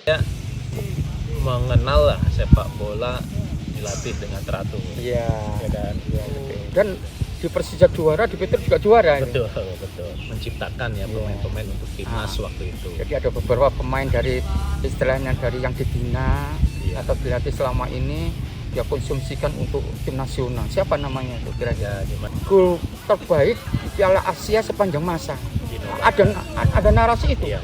Ya, mengenal lah sepak bola dilatih dengan teratur. Iya. Ya kan? Iya, betul. Dan di Persija juara, di Peter juga juara. Betul, betul. Menciptakan ya pemain-pemain untuk timnas waktu itu. Jadi ada beberapa pemain dari istilahnya dari yang dibina atau dilatih selama ini dia konsumsikan untuk tim nasional. Siapa namanya itu kira-kira? Gol terbaik di Piala Asia sepanjang masa. Ada narasi itu. Iya,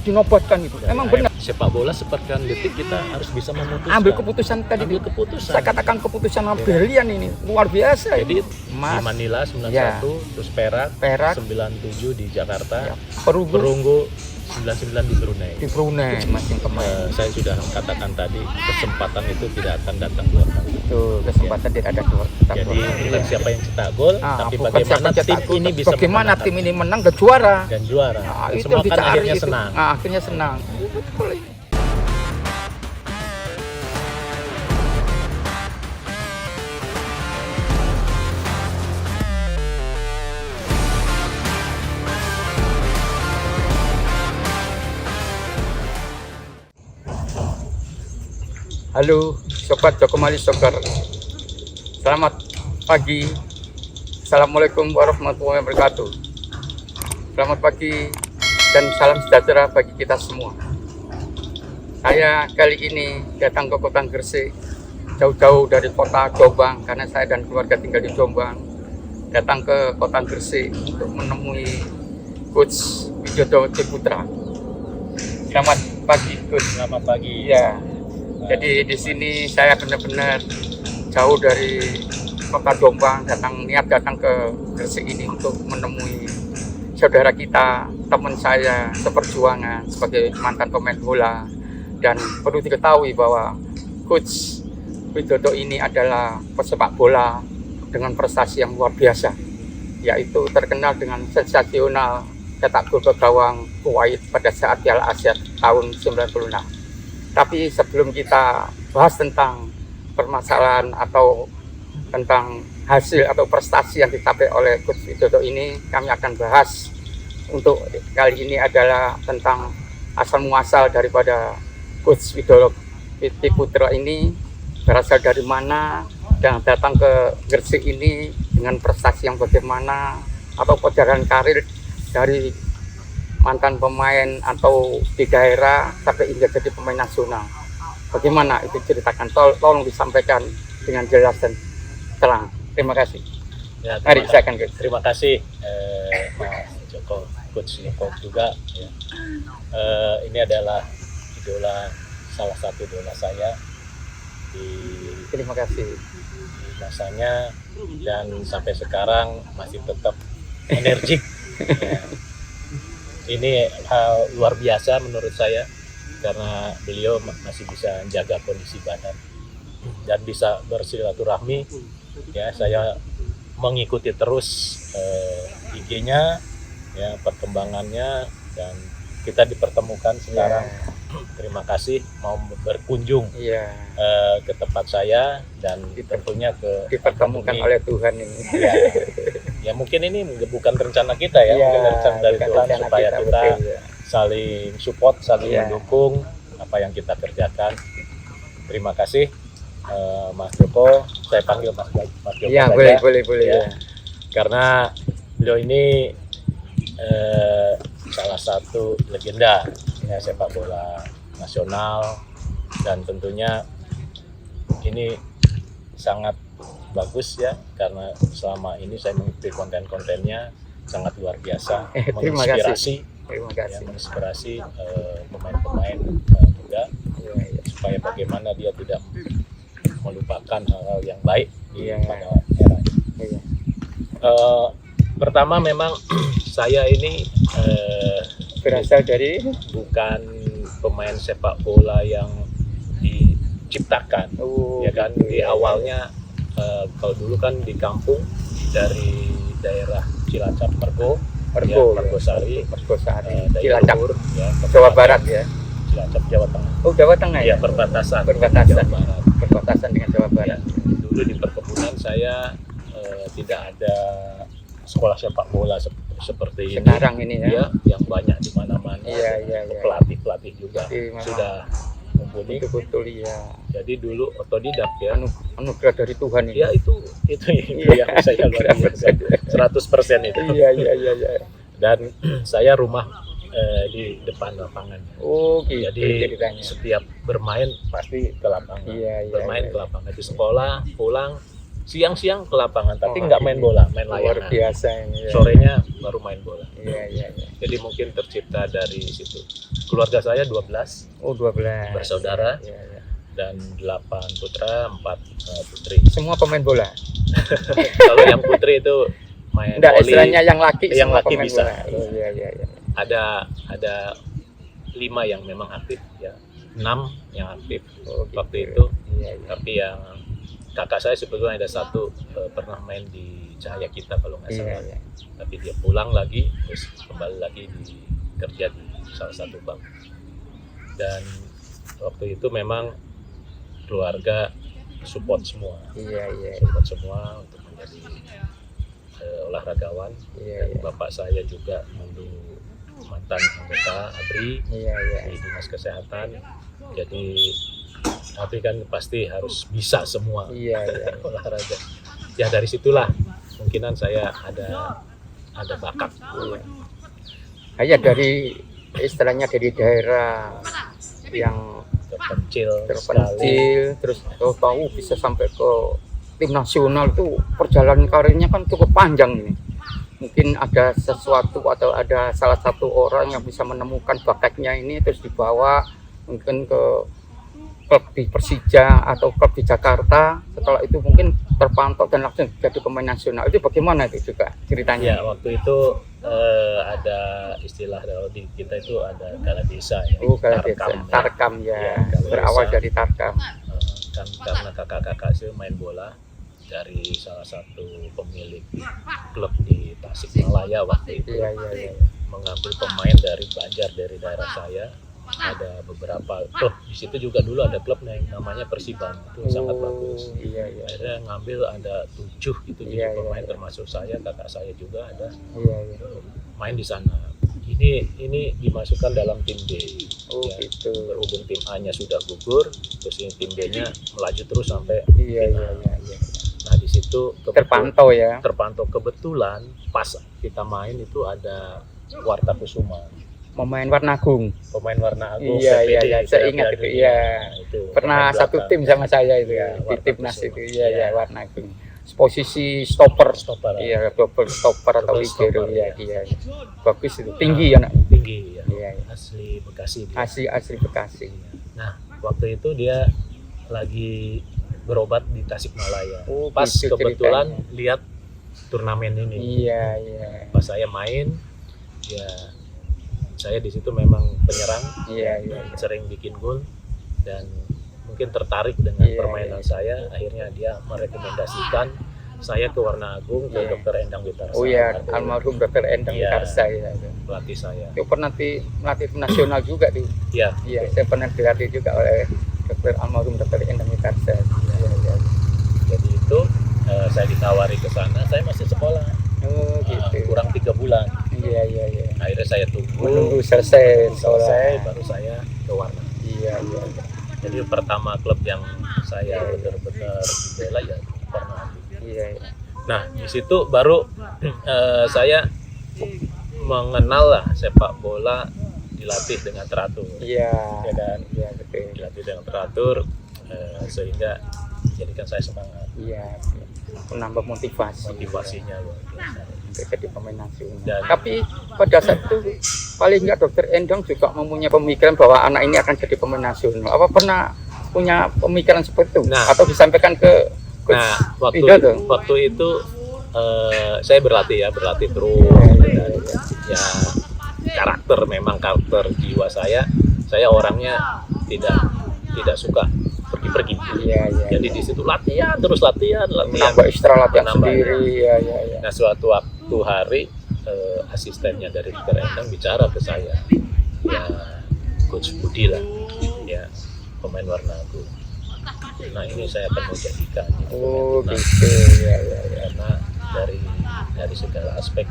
Dinobatkan itu. Dan Emang benar. Sepak bola seperkan detik kita harus bisa memutuskan. Ambil keputusan tadi. Ambil keputusan. Saya katakan keputusan brilian ini, luar biasa. Jadi Mas, di Manila 91, terus Perak 97 di Jakarta, Perunggu 99 di Brunei. Di Brunei masing kemarin. Saya sudah katakan tadi, kesempatan itu tidak akan datang dua kali. Itu kesempatan tidak ada dua. Jadi bukan siapa yang cetak gol, tapi bagaimana tim ini bisa bagaimana tim ini menang dan juara. Dan Itu semua kan dicari akhirnya itu. senang. Akhirnya senang. Betul. Halo Sobat Jokomali Soccer, selamat pagi. Assalamualaikum warahmatullahi wabarakatuh. Selamat pagi dan salam sejahtera bagi kita semua. Saya kali ini datang ke kota Gresik, jauh-jauh dari kota Jombang karena saya dan keluarga tinggal di Jombang. Datang ke kota Gresik untuk menemui Coach Widodo Ciputra. Selamat pagi Coach. Selamat pagi. Ya. Jadi di sini saya benar-benar jauh dari kota Jombang, niat datang ke Gresik ini untuk menemui saudara kita, teman saya seperjuangan sebagai mantan pemain bola. Dan perlu diketahui bahwa Coach Widodo ini adalah pesepak bola dengan prestasi yang luar biasa, yaitu terkenal dengan sensasional cetak gol ke gawang Kuwait pada saat Piala Asia tahun 96. Tapi sebelum kita bahas tentang permasalahan atau tentang hasil atau prestasi yang dicapai oleh Coach Widodo ini, kami akan bahas untuk kali ini adalah tentang asal muasal daripada Coach Widodo Ciputra ini, berasal dari mana dan datang ke Gresik ini dengan prestasi yang bagaimana, atau perjalanan karir dari mantan pemain atau di daerah sampai hingga jadi pemain nasional. Bagaimana itu ceritakan, tolong disampaikan dengan jelas dan terang. Terima kasih. Ya, terima kasih Mas Joko, Coach Joko juga. Ya. Ini adalah salah satu idola saya terima kasih di masanya, dan sampai sekarang masih tetap energik. Ya. Ini hal luar biasa menurut saya, karena beliau masih bisa menjaga kondisi badan dan bisa bersilaturahmi. Ya, saya mengikuti terus IG-nya, ya, perkembangannya, dan kita dipertemukan sekarang. Terima kasih mau berkunjung ke tempat saya, dan tentunya dipertemukan oleh Tuhan ini. Ya mungkin ini bukan rencana kita ya, mungkin rencana dari Tuhan supaya kita saling support, saling mendukung apa yang kita kerjakan. Terima kasih Mas Joko, saya panggil Mas Joko. Iya, boleh ya. Karena beliau ini salah satu legenda ya, sepak bola nasional, dan tentunya ini sangat bagus ya, karena selama ini saya mengikuti konten-kontennya sangat luar biasa, menginspirasi pemain-pemain muda, supaya bagaimana dia tidak melupakan hal-hal yang baik pada era ini. Pertama memang saya ini berasal dari bukan pemain sepak bola yang diciptakan, ya kan. Di awalnya kalau dulu kan di kampung dari daerah Cilacap, Mergosari, Cilacap, ya, Jawa Barat ya. Cilacap, Jawa Tengah. Oh, Jawa Tengah ya. Perbatasan Jawa Barat. Perbatasan dengan Jawa Barat. Ya, dulu di perkebunan saya tidak ada sekolah sepak bola seperti ini Sekarang ini ya. ya, yang banyak di mana-mana. Iya. Pelatih juga Jadi memang sudah mumpuni. betul ya. Jadi dulu otodidak ya. Anugerah dari Tuhan ini. Ya itu Iya. yang saya luar biasa. 100% itu. Iya. Dan saya rumah di depan lapangan. Oh gitu Jadi ceritanya. setiap bermain pasti ke lapangan. Iya. Bermain ke lapangan di sekolah, pulang siang-siang ke lapangan, tapi Oh, nggak main bola, main Luar layangan. biasa ini. Ya. Sorenya baru main bola. Iya. Jadi mungkin tercipta dari situ. Keluarga saya 12 Oh 12 bersaudara Iya. dan 8 putra, 4 putri. Semua pemain bola. Kalau yang putri itu main Enggak, voli. istilahnya yang laki Yang semua laki pemain bisa. bola. Oh iya. Ada 5 yang memang aktif ya, 6 yang aktif Oh, gitu. waktu itu. Iya. Tapi yang kakak saya sebetulnya ada satu pernah main di Cahaya Kita kalau nggak salah. Iya. Tapi dia pulang lagi terus kembali lagi kerja di salah satu bank. Dan waktu itu memang keluarga support semua Iya. support semua untuk menjadi olahragawan. Iya. Dan bapak saya juga dulu mantan anggota ABRI Iya. di Dinas Kesehatan. Jadi ABRI kan pasti harus bisa semua Iya. olahraga. Ya dari situlah kemungkinan saya ada bakat. Iya. Kayak dari istilahnya dari daerah yang terpencil sekali. terpencil, terus tahu bisa sampai ke tim nasional itu perjalanan karirnya kan cukup panjang ini. Mungkin ada sesuatu atau ada salah satu orang yang bisa menemukan bakatnya ini terus dibawa mungkin ke klub di Persija atau klub di Jakarta, setelah itu mungkin terpantau dan langsung jadi pemain nasional. Itu bagaimana itu juga ceritanya? Ya waktu itu ada istilah kalau di kita itu ada kala desa ya. Oh, kalau desa. Tarkam, ya. Tarkam ya, Ya, kalau berawal desa. dari Tarkam. Kan karena kakak-kakak saya main bola dari salah satu pemilik klub di Tasikmalaya waktu itu, Iya. mengambil pemain dari Banjar dari daerah saya. Ada beberapa klub di situ juga dulu ada klub yang namanya Persiban itu sangat bagus. Iya. Akhirnya ngambil ada 7 itu Iya, pemain iya. termasuk saya, kakak saya juga ada Iya. main di sana. Ini dimasukkan dalam tim B. Oh Ya, gitu. berhubung tim A-nya sudah gugur, terus ini tim B-nya melaju terus sampai Iya. nah di situ Terpantau ya. terpantau kebetulan pas kita main itu ada Warta Kusuma, Pemain Warnagung. pemain Warna Agung. Iya, PPD, iya, saya ingat Piala itu, Dunia. iya. Itu Pernah pemain satu belakang. tim sama saya itu Iya, di Warta timnas Kusuma. itu. Iya, Iya. Warnagung. Posisi stopper. Stopper. Iya, double stopper atau Double libero stopper, ya iya. dia. Bagus itu. Tinggi ya, Nak. Tinggi ya. Iya. Asli Bekasi dia. Asli Bekasi. Nah, waktu itu dia lagi berobat di Tasikmalaya. Oh, Pas gitu kebetulan ceritanya. lihat turnamen ini. Iya. Pas saya main, ya saya di situ memang penyerang, Iya. sering bikin gol dan mungkin tertarik dengan Iya, permainan saya. Akhirnya dia merekomendasikan saya ke Warna Agung, ke Iya. Dr. Endang Witarsa. Oh iya, Ada almarhum Dr. Endang Iya. Witarsa ya. pelatih saya. Itu pernah melatih tim nasional juga tuh. Ya, Iya, saya pernah dilatih juga oleh Dr. almarhum Dr. Endang Witarsa. Iya. jadi itu saya ditawari ke sana. Saya masih sekolah, Oh gitu. kurang 3 bulan. Iya. Akhirnya saya tunggu Menunggu selesai sekolah. selesai, baru saya ke Warna. Iya. Jadi pertama klub yang saya benar-benar dibela ya Warna Agung. Iya. Nah, di situ baru saya mengenal lah sepak bola dilatih dengan teratur. Iya. Ya kan? Iya betul. Dilatih dengan teratur sehingga menjadikan saya semangat. Iya. Menambah Motivasinya luar biasa. untuk jadi pemain nasional. Dan- Tapi pada saat itu paling nggak Dokter Endang juga mempunyai pemikiran bahwa anak ini akan jadi pemain nasional. Apa pernah punya pemikiran seperti itu? Nah. Atau disampaikan ke coach? Nah, Tidak tuh. waktu itu saya berlatih terus. Iya. Dan ya karakter jiwa saya orangnya tidak suka pergi-pergi. Iya. Jadi di situ latihan latihan. Menambah istirahat latihan Menambah, sendiri. Iya. Nah, suatu waktu hari asistennya dari Dr. Endang bicara ke saya, ya Coach Budi lah, ya pemain Warna Agung. Nah, ini saya akan menjadikan Oh Nah, gitu. Iya. karena dari segala aspek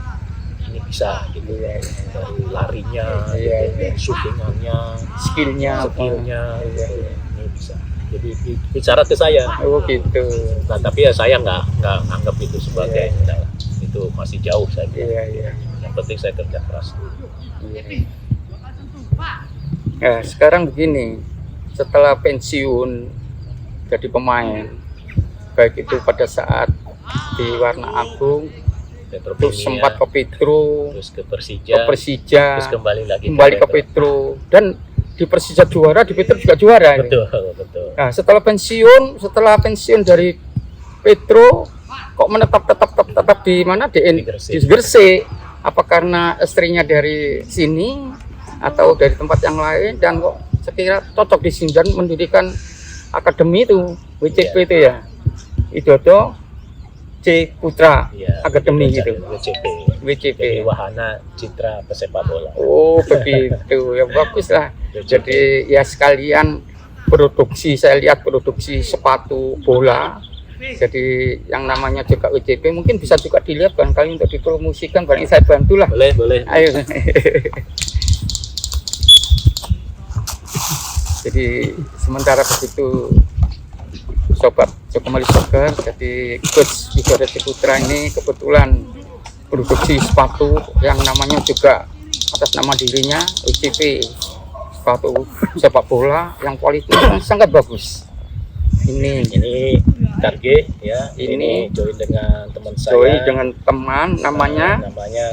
ini bisa gitu Iya, iya. dari larinya, Iya, gitu, iya. dari shootingannya, skillnya skillnya, ini bisa. Jadi bicara ke saya. oh gitu. Nah tapi ya saya nggak anggap itu sebagai Iya. kendala. Itu masih jauh saya bilang. Iya, iya. Yang penting saya kerja keras dulu. Iya. Nah, sekarang begini, setelah pensiun jadi pemain, baik itu pada saat di Warna Agung, terus Petrovinia, sempat ke Petro, terus ke ke Persija, Persija, terus kembali lagi ke Petro, dan di Persija juara, di Petro juga juara. Ini. Betul. Nah, setelah pensiun dari Petro, kok tetap di mana? Di Gresik. Gresik. Apa karena istrinya dari sini atau dari tempat yang lain, dan kok sekira cocok di sini dan mendirikan akademi itu WCP Iya. itu ya, Widodo C Putra Iya, Akademi gitu. WCP. WCP. Jadi Wahana Citra Pesepak Bola. Oh begitu ya, bagus lah. Jadi ya sekalian produksi, saya lihat produksi sepatu bola. Jadi yang namanya juga WCP mungkin bisa juga dilihat barangkali untuk dipromosikan, barangkali saya bantulah. Boleh. Ayo. Jadi sementara begitu sobat Jokomali Soccer, jadi coach Widodo Ciputra ini kebetulan produksi sepatu yang namanya juga atas nama dirinya WCP, sepatu sepak bola yang kualitasnya sangat bagus. Ini Karge ya, Ini ini join dengan teman saya. Joy dengan teman namanya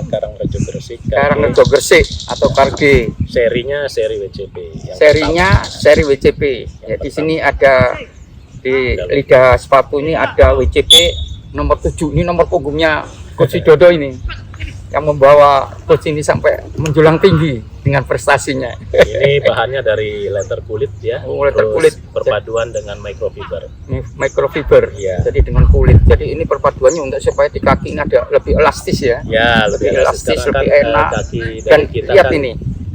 Karangrejo Gresik. Karangrejo Gresik atau Karge. Serinya seri WCP. Yang Serinya seri WCP. Ya, di sini ada di liga sepatu ini ada WCP nomor 7. Ini nomor punggungnya Coach Widodo ini yang membawa coach ini sampai menjulang tinggi dengan prestasinya. Ini bahannya dari leather kulit ya. Oh, leather terus kulit. Perpaduan dengan microfiber. Microfiber. Iya. Jadi dengan kulit. Jadi ini perpaduannya untuk supaya di kaki ini ada lebih elastis ya. Ya, lebih elastis, lebih karena kan, enak. kaki Dan dari kita lihat kan,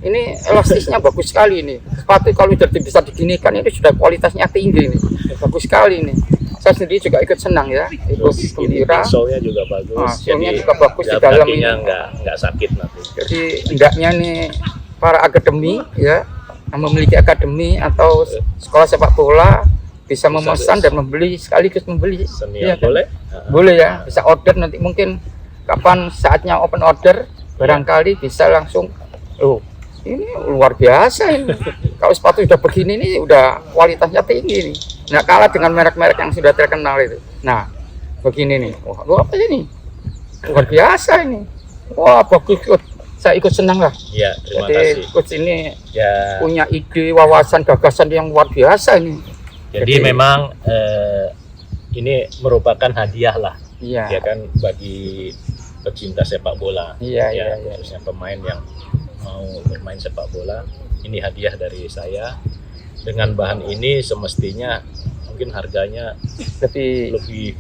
ini elastisnya bagus sekali ini. Sepatu kalau jadi bisa diginikan ini sudah kualitasnya tinggi ini. Bagus sekali ini. Saya sendiri juga ikut senang ya, ikut terus ini gembira. solnya juga bagus. Ah, solnya juga bagus di ya, dalam kakinya ini. nggak sakit nanti. Jadi hendaknya nih para akademi ya yang memiliki akademi atau sekolah sepak bola bisa memesan dan membeli sekaligus membeli. Senior Iya kan? boleh? Boleh ya, bisa order nanti mungkin kapan saatnya open order barangkali bisa langsung. Oh, ini luar biasa ini. Kalau sepatu udah begini nih udah kualitasnya tinggi nih. Nggak kalah dengan merek-merek yang sudah terkenal itu. Nah, begini nih. Wah, lu apa ini? Luar biasa ini. Wah, bagus coach. Saya ikut senang lah. Iya, terima Jadi kasih. coach ini Ya, punya ide, wawasan, gagasan yang luar biasa ini. jadi memang ini merupakan hadiah lah, Iya. ya kan, bagi pecinta sepak bola. Iya, ya, iya, iya. khususnya pemain yang mau bermain sepak bola. Ini hadiah dari saya. Dengan bahan ini semestinya mungkin harganya Lebih lebih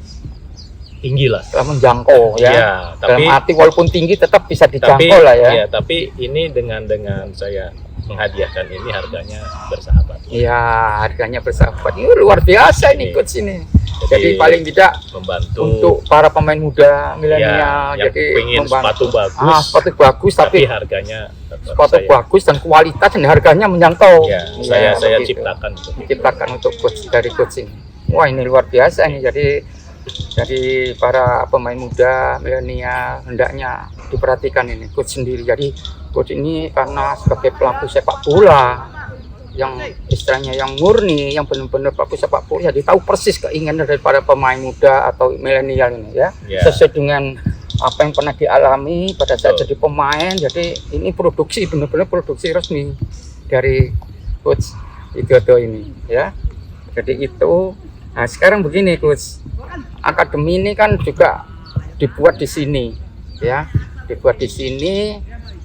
tinggi lah. telah menjangkau ya. Ya, tapi Dalam arti walaupun tinggi tetap bisa dijangkau lah ya. iya, tapi ini dengan saya menghadiahkan ini harganya bersahabat. Iya, harganya bersahabat. Ini luar biasa ini Ini. coach ini. Jadi paling tidak membantu untuk para pemain muda milenial, yang jadi pengen sepatu bagus, sepatu bagus tapi tapi harganya tetap sepatu saya, bagus dan kualitas dan harganya menjangkau. ya, Iya, saya begitu. ciptakan untuk itu. Diciptakan untuk coach dari coach ini. Wah, ini luar biasa ini. Jadi para pemain muda milenial hendaknya diperhatikan ini coach sendiri. Jadi coach ini karena sebagai pelaku sepak bola yang istilahnya yang murni, yang benar-benar pelaku sepak bola, jadi tahu persis keinginan daripada pemain muda atau milenial ini ya. Ya. Sesuai dengan apa yang pernah dialami pada saat Betul. jadi pemain. Jadi ini produksi, benar-benar produksi resmi dari coach Widodo ini ya. Jadi itu. Nah sekarang begini coach, akademi ini kan juga dibuat di sini ya, dibuat di sini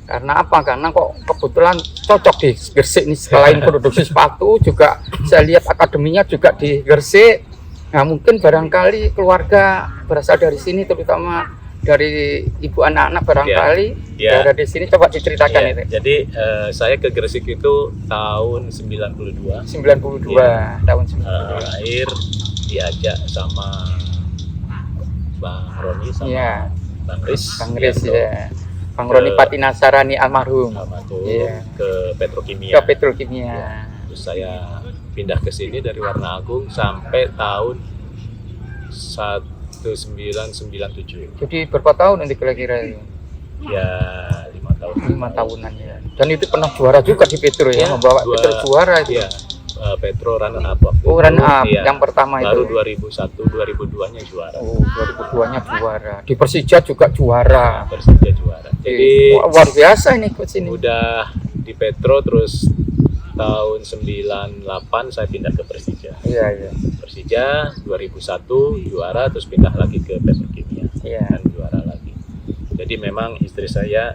karena apa? Karena kok kebetulan cocok di Gresik ini, selain produksi sepatu juga saya lihat akademinya juga di Gresik. Nah mungkin barangkali keluarga berasal dari sini, terutama dari ibu anak-anak barangkali Ya. dari sini, coba diceritakan Ya, itu. jadi saya ke Gresik itu tahun 92. 92 Ya. tahun 92. Akhir diajak sama Bang Roni sama Iya. Bang Riz. Bang Riz Yanto, ya. Bang Roni Patinasarani almarhum. almarhum, Iya. ke Petrokimia. Ke Petrokimia. Terus saya pindah ke sini dari Warna Agung sampai tahun 1997. Jadi berapa tahun nanti kira-kira? Ya 5 tahun. 5 tahunan ya. Dan itu pernah juara juga di Petro ya, Ya, membawa Petro juara itu. Iya, Petro runner up waktu Oh, run up iya. yang pertama Baru itu. 2001, 2002-nya juara. Oh, 2002-nya juara. Di Persija juga juara. Persija juara. Jadi Wah, luar biasa ini coach ini. udah di Petro, terus tahun 98 saya pindah ke Persija. Iya, iya. Persija 2001 juara, terus pindah lagi ke Petrokimia Iya. dan juara lagi. Jadi memang istri saya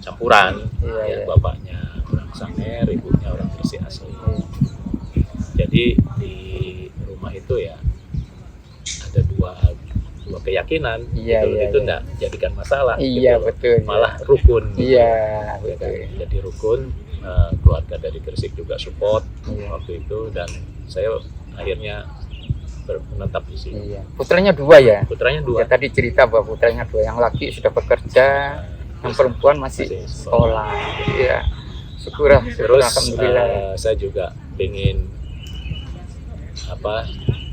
campuran, Iya, ya, iya. bapaknya orang Sanger, ibunya orang Gresik asli. Jadi di rumah itu ya ada dua keyakinan. Iya, gitu. iya, Itu iya. enggak jadikan masalah. Iya, gitu. betul. Malah rukun. Iya, Ya kan? betul. Jadi rukun, keluarga dari Gresik juga support Iya. waktu itu, dan saya akhirnya menetap di sini. Iya. Putranya 2 ya. Putranya Ya 2. tadi cerita bahwa putranya 2, yang laki sudah bekerja, yang perempuan masih sekolah. Iya. Syukur, Terus alhamdulillah. saya juga ingin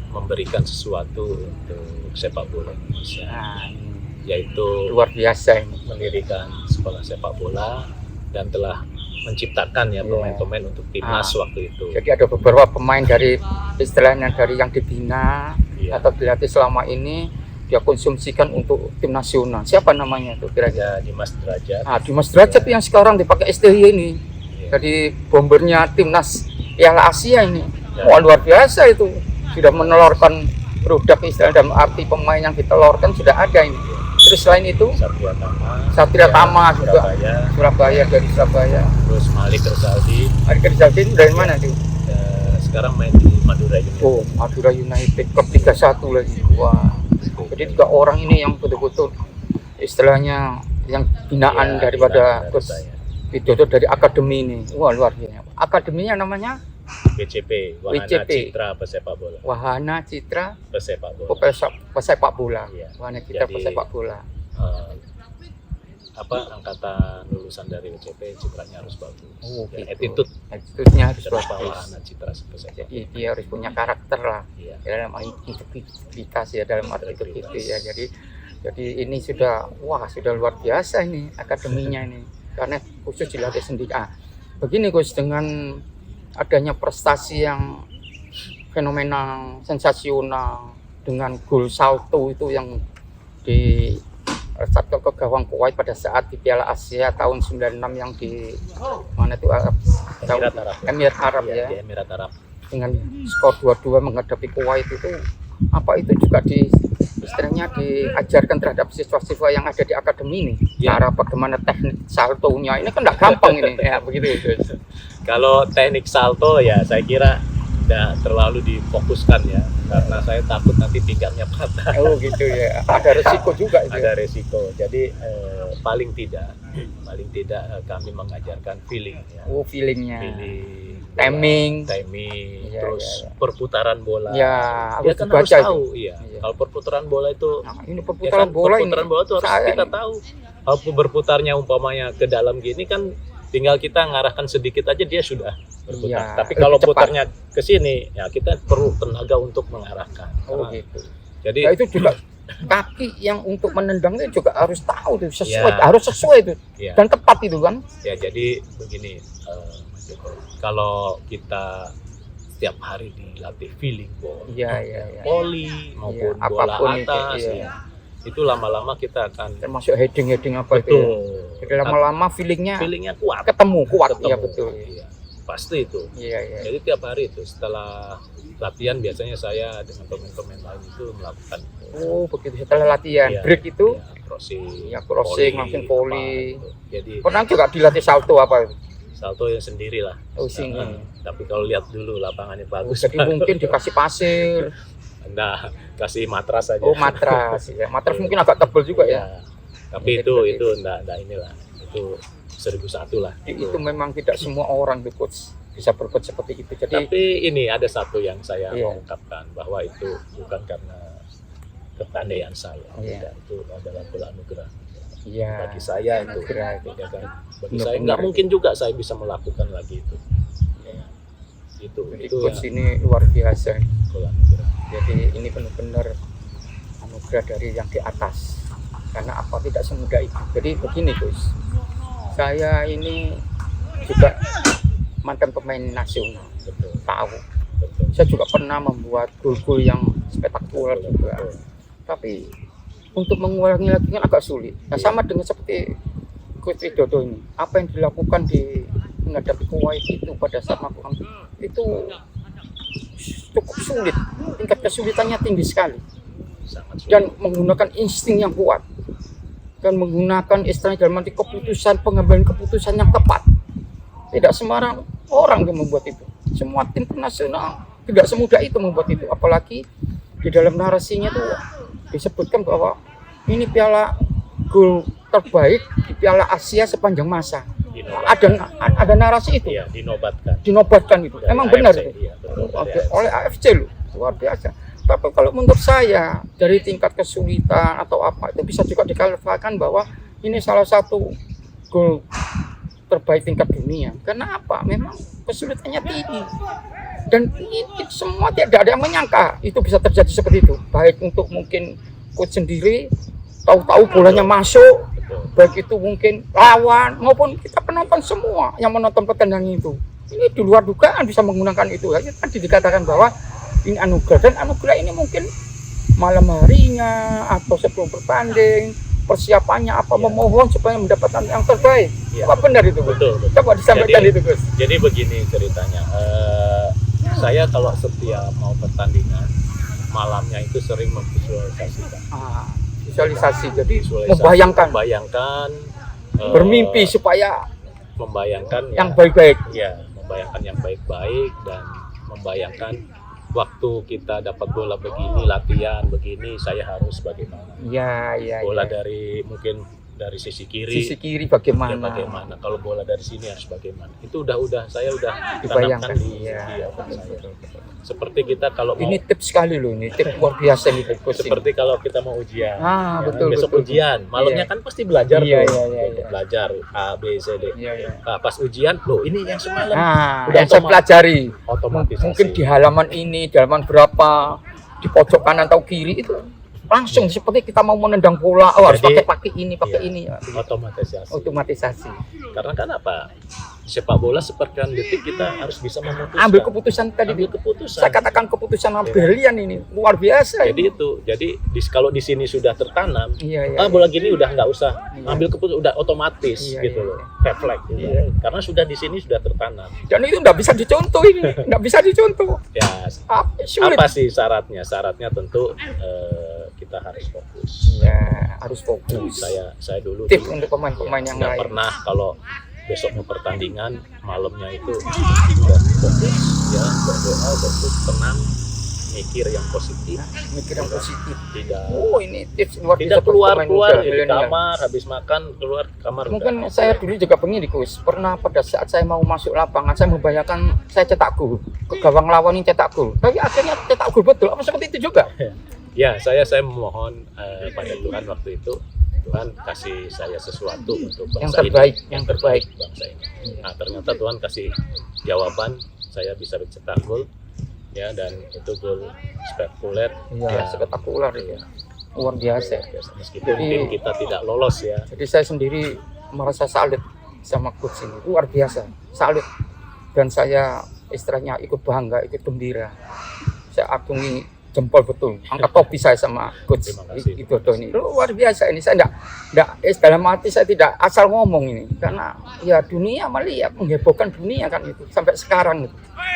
memberikan sesuatu untuk sepak bola Indonesia, Nah, ini yaitu luar biasa ini. mendirikan sekolah sepak bola dan telah menciptakan ya Iya. pemain-pemain untuk timnas waktu itu. Jadi ada beberapa pemain dari istilahnya dari yang dibina Iya. atau dilatih selama ini dia konsumsikan untuk tim nasional. Siapa namanya itu kira-kira? Ya, Dimas Derajat. Ah, Dimas Derajat yang sekarang dipakai STY ini. Iya. Jadi bombernya timnas Piala Asia ini. Ya. Wah, luar biasa itu. Sudah menelurkan produk istilah dalam arti pemain yang ditelurkan sudah ada ini. Terus selain itu Satria Tama juga. Surabaya, dari Surabaya. Terus Malik Rizaldi Ada Rizaldi dari mana tuh? sekarang main di Madura United. Oh, Madura United klub 31 lagi. Wah. Jadi 3 orang ini yang betul-betul istilahnya yang binaan Ya, daripada binaan Coach saya. Widodo dari akademi ini. Wah, luar biasa. Akademinya namanya WCP, Wahana WCP. Citra Pesepak Bola. Wahana Citra Pesepak Bola. Pesepak Bola. Iya. Wahana Citra Jadi, Pesepak Bola. Eh, angkatan lulusan dari WCP citranya harus bagus. Oh, Ya, gitu. attitude Attitude-nya harus kenapa bagus. Wahana Citra Pesepak Bola. Jadi dia harus punya karakter lah. Iya. Ya, dalam integritas ya, dalam arti itu Integritas. gitu ya. Jadi ini sudah luar biasa ini akademinya ini, karena khusus dilatih sendiri. Begini Gus, dengan adanya prestasi yang fenomenal, sensasional, dengan gol salto itu yang di satu ke gawang Kuwait pada saat di Piala Asia tahun 96 yang di mana itu Emirat Arab. Emirat Arab Iya, ya, di Emirat Arab. dengan skor 2-2 menghadapi Kuwait itu juga istilahnya diajarkan terhadap siswa-siswa yang ada di akademi ini. Ya. Cara bagaimana teknik saltonya ini kan nggak gampang ini ya begitu Gus. Kalau teknik salto ya saya kira tidak terlalu difokuskan ya, karena saya takut nanti pinggangnya patah. Oh gitu ya, ada resiko juga itu. Ada resiko. Jadi paling tidak kami mengajarkan feeling ya. Oh feelingnya, Feeling, timing. timing, Iya, terus iya. perputaran bola. Ya, Dia harus kan dibaca harus itu. tahu, iya. Iya. Kalau perputaran bola itu, Nah, ini ya perputaran kan, bola ini. perputaran bola itu harus Saya kita ini. tahu. Kalau berputarnya umpamanya ke dalam gini kan, tinggal kita ngarahkan sedikit aja dia sudah berputar. Iya, Tapi kalau lebih cepat. putarnya ke sini, ya kita perlu tenaga untuk mengarahkan. Oh Karena- gitu. Jadi Nah, itu juga kaki yang untuk menendang itu juga harus tahu tuh sesuai, Ya. harus sesuai itu ya, dan tepat itu kan. ya jadi begini, Mas Joko. Kalau kita setiap hari dilatih feeling ball, Iya, iya, iya. volley maupun Iya, bola apapun itu, atas, iya. ya, itu lama-lama kita akan Termasuk heading apa itu. Ya. betul. Jadi lama-lama feelingnya Feelingnya kuat. kuat. Ketemu. Iya betul. Iya, pasti itu. Iya, iya. Jadi tiap hari itu setelah latihan biasanya saya dengan pemain-pemain lain itu melakukan itu. Oh begitu, setelah latihan Iya, break itu iya, crossing, ya, crossing, langsung volley. apa gitu. Jadi pernah juga dilatih salto apa itu? salto yang sendiri lah. Oh, sini. Tapi kalau lihat dulu lapangannya Oh, bagus. jadi mungkin dikasih pasir. Nah, kasih matras aja. Oh matras ya, matras mungkin agak tebal juga ya. Iya. Tapi Jadi itu enggak inilah. Itu 1001 lah. Itu memang tidak semua orang tuh coach bisa berbuat seperti itu. Jadi Tapi ini ada satu yang saya Iya. ungkapkan bahwa itu bukan karena kepandaian saya. Iya. Tidak, itu adalah bola anugerah. Iya. Bagi saya itu, Anugerah itu. ya kan. Bagi Benar, saya benar. nggak mungkin juga saya bisa melakukan lagi itu. Ya. Jadi Itu coach ya, ini luar biasa. bola anugerah. Jadi ini benar-benar anugerah dari yang di atas. Karena apa, tidak semudah itu. Jadi begini Gus, saya ini juga mantan pemain nasional, Betul, tahu. betul. Saya juga pernah membuat gol-gol yang spektakuler juga. Betul. Tapi untuk mengulangi lagi kan agak sulit. Nah, sama dengan seperti Coach Widodo ini, apa yang dilakukan di menghadapi Kuwait itu pada saat melakukan itu cukup sulit. Tingkat kesulitannya tinggi sekali. Sangat sulit. Dan menggunakan insting yang kuat dan menggunakan istilahnya dalam arti keputusan, pengambilan keputusan yang tepat. Tidak sembarang orang yang membuat itu. Semua tim nasional tidak semudah itu membuat itu. Apalagi di dalam narasinya itu disebutkan bahwa ini piala gol terbaik di Piala Asia sepanjang masa. Ada narasi itu. Iya, dinobatkan. Dinobatkan itu. Dari Emang benar AFC, itu. iya, betul, dari AFC. Oleh AFC loh, luar biasa. Tapi kalau menurut saya dari tingkat kesulitan atau apa itu bisa juga dikalifikasikan bahwa ini salah satu gol terbaik tingkat dunia. Karena apa? Memang kesulitannya tinggi. Dan ini semua tidak ada yang menyangka itu bisa terjadi seperti itu. Baik untuk mungkin coach sendiri tahu-tahu bolanya masuk, Betul. baik itu mungkin lawan maupun kita penonton semua yang menonton pertandingan itu. Ini di luar dugaan bisa menggunakan itu. Ya, tadi dikatakan bahwa ini anugerah, dan anugerah ini mungkin malam harinya atau sebelum bertanding persiapannya apa memohon supaya mendapatkan yang terbaik. Iya. Apa benar itu? Betul, betul. Coba disampaikan Jadi- itu Gus. Jadi begini ceritanya. Saya kalau setiap mau pertandingan malamnya itu sering memvisualisasikan. Visualisasi, jadi Visualisasi, membayangkan, eh, bermimpi supaya membayangkan yang baik-baik. ya, membayangkan yang baik-baik dan membayangkan waktu kita dapat bola begini, latihan begini, saya harus bagaimana. Ya. Bola dari mungkin dari sisi kiri, Sisi kiri ya bagaimana? bagaimana. Kalau bola dari sini harus bagaimana. Itu saya udah Dibayangkan. tanamkan di Iya. otak saya. Seperti kita kalau mau Ini tips sekali loh, ini tips luar biasa nih Gus. seperti kalau kita mau ujian. Ya kan? Betul, Besok betul. ujian, malamnya Iya. kan pasti belajar Iya, tuh. iya. Belajar A, B, C, D. Iya. Nah, pas ujian, loh ini yang semalam Nah, Udah yang saya otomatis. pelajari otomatisasi. mungkin di halaman ini, di halaman berapa, di pojok kanan atau kiri itu langsung seperti kita mau menendang bola, harus Jadi, pakai ini, pakai iya. ini. otomatisasi. Otomatisasi. Karena kan apa? Sepak bola seperkan detik kita harus bisa memutuskan. Ambil keputusan tadi. Ambil keputusan. Saya katakan keputusan yang brilian ini, luar biasa. Jadi itu, kalau di sini sudah tertanam, Iya. bola gini udah nggak usah Iya. ambil keputusan, udah otomatis Iya, gitu iya. loh, refleks. Gitu. Iya. Karena sudah di sini sudah tertanam. Dan itu nggak bisa dicontoh ini, nggak bisa dicontoh. Ya, Sulit. apa sih syaratnya? Syaratnya tentu kita harus fokus. Ya, harus fokus. Saya dulu Tips untuk pemain-pemain yang nggak lain. pernah kalau besok mau pertandingan malamnya itu udah fokus ya, berdoa, fokus, tenang, mikir yang positif, Mikir yang positif. tidak Oh, ini tips luar biasa tidak keluar pemain keluar muda di milenial. kamar, habis makan keluar kamar. Mungkin enggak. saya dulu juga begini Gus, pernah pada saat saya mau masuk lapangan saya membayangkan saya cetak gol ke gawang lawan ini cetak gol, tapi akhirnya cetak gol betul. Apa seperti itu juga? Ya, saya memohon pada Tuhan waktu itu, Tuhan kasih saya sesuatu untuk bangsa terbaik, ini, yang terbaik. bangsa ini. Nah, ternyata Tuhan kasih jawaban, saya bisa mencetak gol ya, dan itu gol spektakuler. Iya, spektakuler ya. Luar biasa. Meskipun Jadi- tim kita tidak lolos ya. Jadi saya sendiri merasa salut sama coach ini, luar biasa, salut. Dan saya istilahnya ikut bangga, ikut gembira. Saya agungi jempol betul, angkat topi saya sama coach Terima kasih. Widodo ini. Luar biasa ini, saya enggak dalam hati saya tidak asal ngomong ini. Karena ya dunia melihat, menghebohkan dunia kan itu, sampai sekarang itu.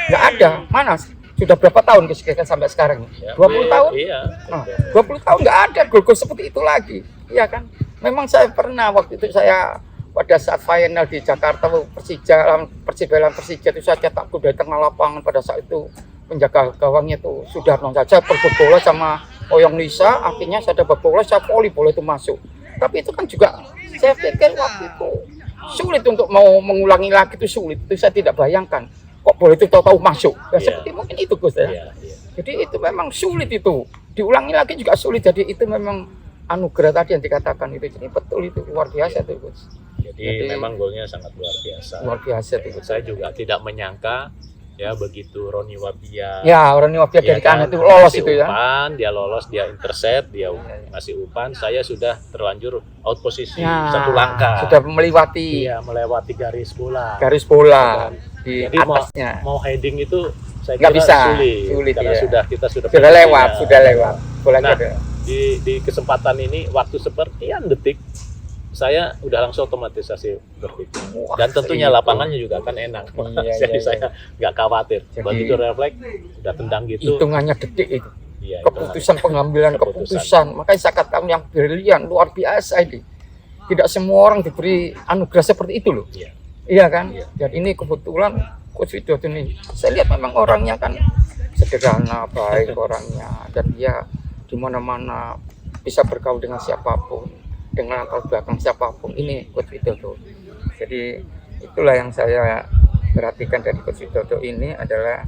Enggak ada, mana? Sudah berapa tahun kita sampai sekarang? Ya, 20 tahun? Iya. Nah, 20 tahun nggak ada gol-gol seperti itu lagi, iya kan? Memang saya pernah waktu itu saya pada saat final di Jakarta Persija itu saya cetak gol dari tengah lapangan. Pada saat itu penjaga gawangnya itu Sudarno saja berebut bola sama Oyong Lisa, akhirnya saya dapat bola, saya bola itu masuk. Tapi itu kan juga saya pikir waktu itu sulit untuk mau mengulangi lagi, itu sulit, itu saya tidak bayangkan kok bola itu tahu-tahu masuk. Ya, Iya. seperti mungkin itu Gus ya. Iya, iya. Jadi itu memang sulit itu. diulangi lagi juga sulit. Jadi itu memang anugerah tadi yang dikatakan itu, jadi betul itu luar biasa tuh Coach. Jadi memang golnya sangat luar biasa. Luar biasa tuh. Saya juga tidak menyangka ya begitu Roni Wabia. Ya, Roni Wabia dari kanan itu lolos itu ya. Umpan, dia lolos, dia intercept, dia ngasih umpan, saya sudah terlanjur out posisi satu langkah. Sudah melewati. Iya, melewati garis bola. Garis bola di jadi atasnya. Mau heading itu saya nggak kira bisa. sulit karena ya. kita sudah lewat. Bolanya nah, di kesempatan ini waktu sepertian detik saya udah langsung otomatisasi berpikir. Dan tentunya lapangannya juga kan enak. Jadi saya nggak khawatir. Begitu refleks, udah tendang gitu. Hitungannya detik itu. Iya, keputusan pengambilan keputusan. Makanya saya katakan yang brilian, luar biasa ini. Tidak semua orang diberi anugerah seperti itu loh. Iya kan? Dan ini kebetulan Coach Widodo ini, saya lihat memang orangnya kan sederhana, baik orangnya, dan dia di mana-mana bisa bergaul dengan siapapun, dengan latar belakang siapapun. Ini Coach Widodo. Jadi itulah yang saya perhatikan dari Coach Widodo ini adalah,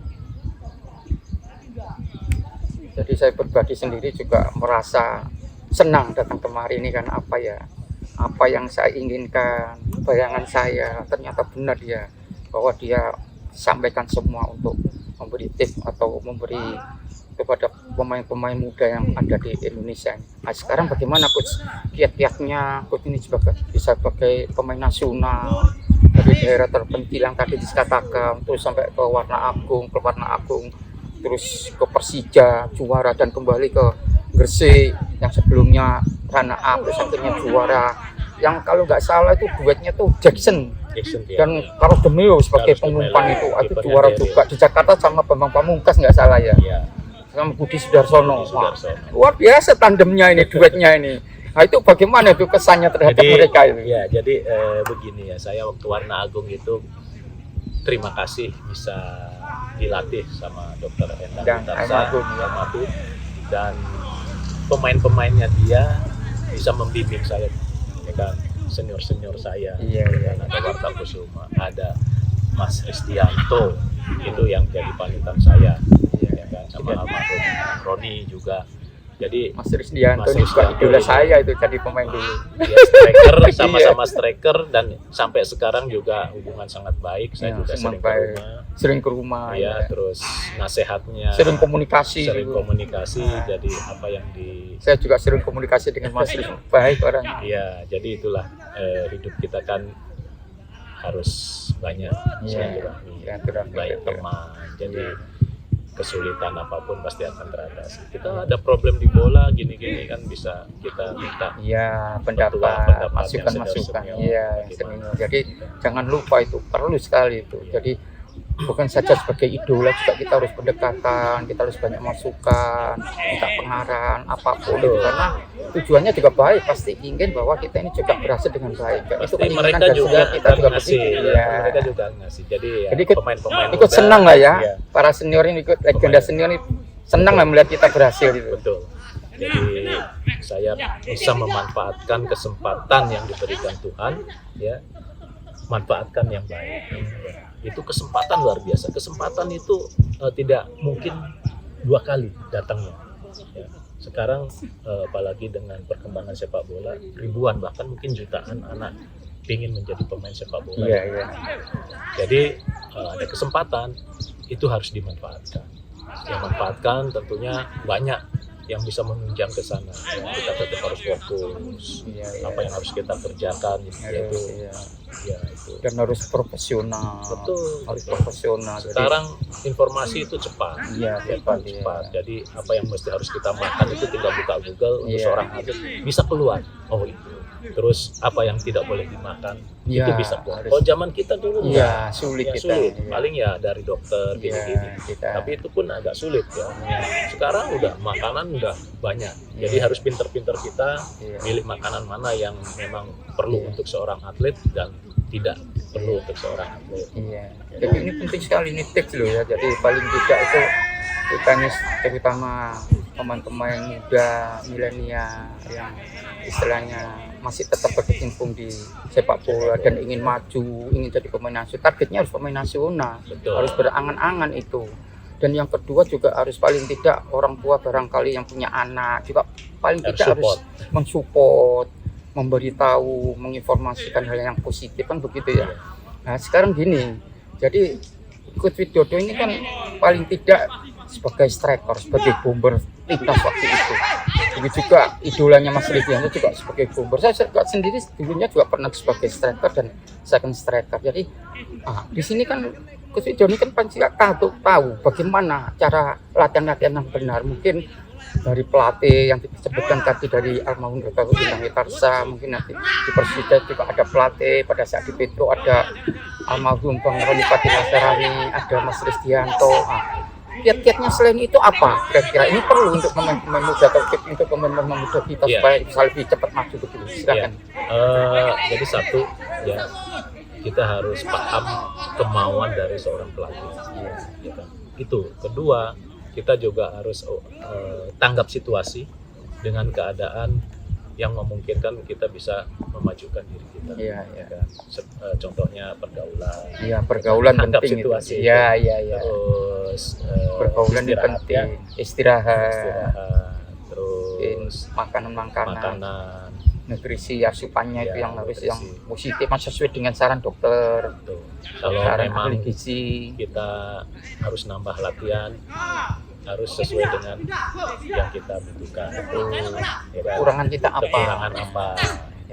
jadi saya pribadi sendiri juga merasa senang datang kemari ini kan, apa yang saya inginkan, bayangan saya ternyata benar dia, bahwa dia sampaikan semua untuk memberi tips atau memberi kepada pemain-pemain muda yang ada di Indonesia. Nah, sekarang bagaimana Coach kiat-kiatnya Coach ini bisa sebagai pemain nasional dari daerah terpencil yang tadi dikatakan, terus sampai ke Warna Agung, terus ke Persija juara dan kembali ke Gresik yang sebelumnya runner up terus akhirnya juara, yang kalau nggak salah itu duetnya tuh Jackson dan Carlos Demio sebagai pengumpan itu juara juga di Jakarta sama Bambang Pamungkas nggak salah ya, sama Budi Sudarsono. Luar biasa tandemnya ini, duetnya ini. Nah itu bagaimana itu kesannya terhadap mereka itu? Ya jadi begini ya, saya waktu Warna Agung itu terima kasih bisa dilatih sama Dokter Endang Matu, dan pemain-pemainnya dia bisa membimbing saya, ya kan, senior saya. Ada Warta Kusuma, ada Mas Ristianto itu yang jadi panutan saya, ya kan, sama almarhum Roni juga. Jadi Mas Ristianto ini juga idola saya itu, jadi pemain dulu. Dia striker, sama-sama striker, dan sampai sekarang juga hubungan sangat baik. Saya juga sering ke rumah. Ya, terus nasihatnya. Sering komunikasi. Jadi apa yang saya juga sering komunikasi dengan Mas Ristianto, baik orang. Iya, jadi itulah hidup kita kan harus banyak silaturahmi, baik teman. Jadi kesulitan apapun pasti akan teratasi. Kita ada problem di bola gini-gini kan bisa kita minta pendapat, masukan. Jadi jangan lupa itu perlu sekali itu. Jadi bukan saja sebagai idola, juga kita harus pendekatan, kita harus banyak masukan, minta pengarahan apapun itu, karena tujuannya juga baik, pasti ingin bahwa kita ini juga berhasil dengan baik. Itu mereka juga kita juga ngasih, mereka juga ngasih. Jadi pemain-pemain ikut senang lah ya, para senior ini ikut legenda senior ini senang lah melihat kita berhasil gitu. Betul. Jadi saya bisa memanfaatkan kesempatan yang diberikan Tuhan, ya, manfaatkan yang baik. Itu kesempatan luar biasa. Kesempatan itu tidak mungkin dua kali datangnya. Ya. Sekarang apalagi dengan perkembangan sepak bola, ribuan bahkan mungkin jutaan anak ingin menjadi pemain sepak bola. Jadi ada kesempatan, itu harus dimanfaatkan. Yang manfaatkan tentunya banyak yang bisa menunjang ke sana. Kita tetap harus fokus. Apa yang harus kita kerjakan itu. Dan harus profesional. Betul. Harus profesional. Sekarang informasi itu cepat. Cepat. Jadi apa yang mesti harus kita makan itu tinggal buka Google untuk seorang atlet bisa keluar. Oh itu. Terus apa yang tidak boleh dimakan itu bisa keluar. Oh zaman kita dulu sulit. Paling ya dari dokter gini-gini. Tapi itu pun agak sulit ya. Sekarang udah makanan udah banyak. Jadi harus pinter-pinter kita milih makanan mana yang memang perlu untuk seorang atlet dan tidak perlu untuk seorang atlet. Jadi ini penting sekali, ini tips loh ya. Jadi paling tidak itu kita ini terutama pemain-pemain muda milenial yang istilahnya masih tetap berkecimpung di sepak bola dan ingin maju, ingin jadi pemain nasional. Targetnya harus pemain nasional. Betul. Harus berangan-angan itu. Dan yang kedua juga harus paling tidak orang tua barangkali yang punya anak juga paling tidak harus mensupport, memberitahu, menginformasikan hal yang positif kan begitu ya. Nah sekarang gini, jadi Coach Widodo ini kan paling tidak sebagai striker, sebagai bomber timnas waktu itu. Begitu juga idolanya Mas Lidianto juga sebagai bomber. Saya juga sendiri dulunya juga pernah sebagai striker dan second striker. Jadi di sini kan Coach Widodo ini kan pasti tahu bagaimana cara latihan-latihan yang benar. Mungkin dari pelatih yang disebutkan tadi dari almarhum Dr. Bintang Witarsa, mungkin nanti di Persija juga ada pelatih, pada saat di Petro ada almarhum Bang Roni Fadila Serani, ada Mas Lidianto. Kiat-kiatnya selain itu apa? Kira-kira ini perlu untuk pemain-pemain muda atau untuk pemain-pemain muda kita supaya bisa lebih cepat maju begitu. Silakan. Jadi satu ya kita harus paham kemauan dari seorang pelatih. Ya kan? Itu. Kedua, kita juga harus tanggap situasi dengan keadaan yang memungkinkan kita bisa memajukan diri kita. Iya. Kan? Contohnya pergaulan. Iya, pergaulan tanggap penting situasi. Iya. Terus Pergaulan istirahat, penting. ya. Istirahat. Terus makanan. Nutrisi asupannya itu yang harus yang positif, sesuai dengan saran dokter. Betul. Kalau saran memang ahli gizi, kita harus nambah latihan, harus sesuai dengan yang kita butuhkan. Ya kan? Kekurangan kita apa? Kekurangan apa?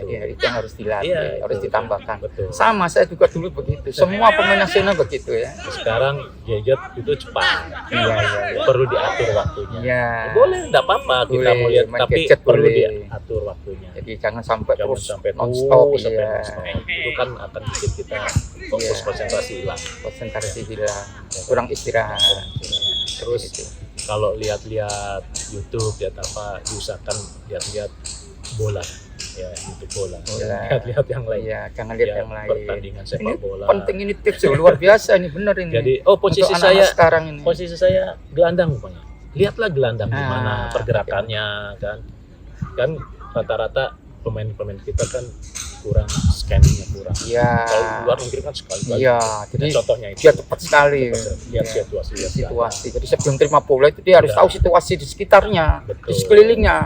Jadi itu yang harus dilatih, harus ditambahkan. Betul. Sama, saya juga dulu begitu. Semua pemain nasional begitu ya. Sekarang gadget itu cepat. Iya. Perlu diatur waktunya. Iya. Boleh, enggak apa-apa kita mau lihat, main tapi gadget perlu boleh. diatur waktunya. Jadi jangan sampai terus sampai non-stop. non-stop. Itu kan akan bikin kita fokus konsentrasi hilang. Konsentrasi hilang, kurang istirahat. Terus gitu. kalau lihat-lihat YouTube, lihat apa, diusahakan lihat-lihat bola. Ya, itu bola. Lihat-lihat yang lain. Iya, jangan lihat yang lain. Pertandingan sepak bola. Penting ini tips luar biasa ini, benar ini. Jadi, posisi untuk saya sekarang ini. Posisi saya gelandang rupanya. Lihatlah gelandang gimana pergerakannya kan rata-rata pemain-pemain kita kan kurang scanningnya kurang. Iya. Kalau luar negeri kan sekali. Iya, jadi contohnya itu dia cepat sekali. Lihat situasi. Jadi sebelum terima bola itu dia harus tahu situasi di sekitarnya, Betul. di sekelilingnya.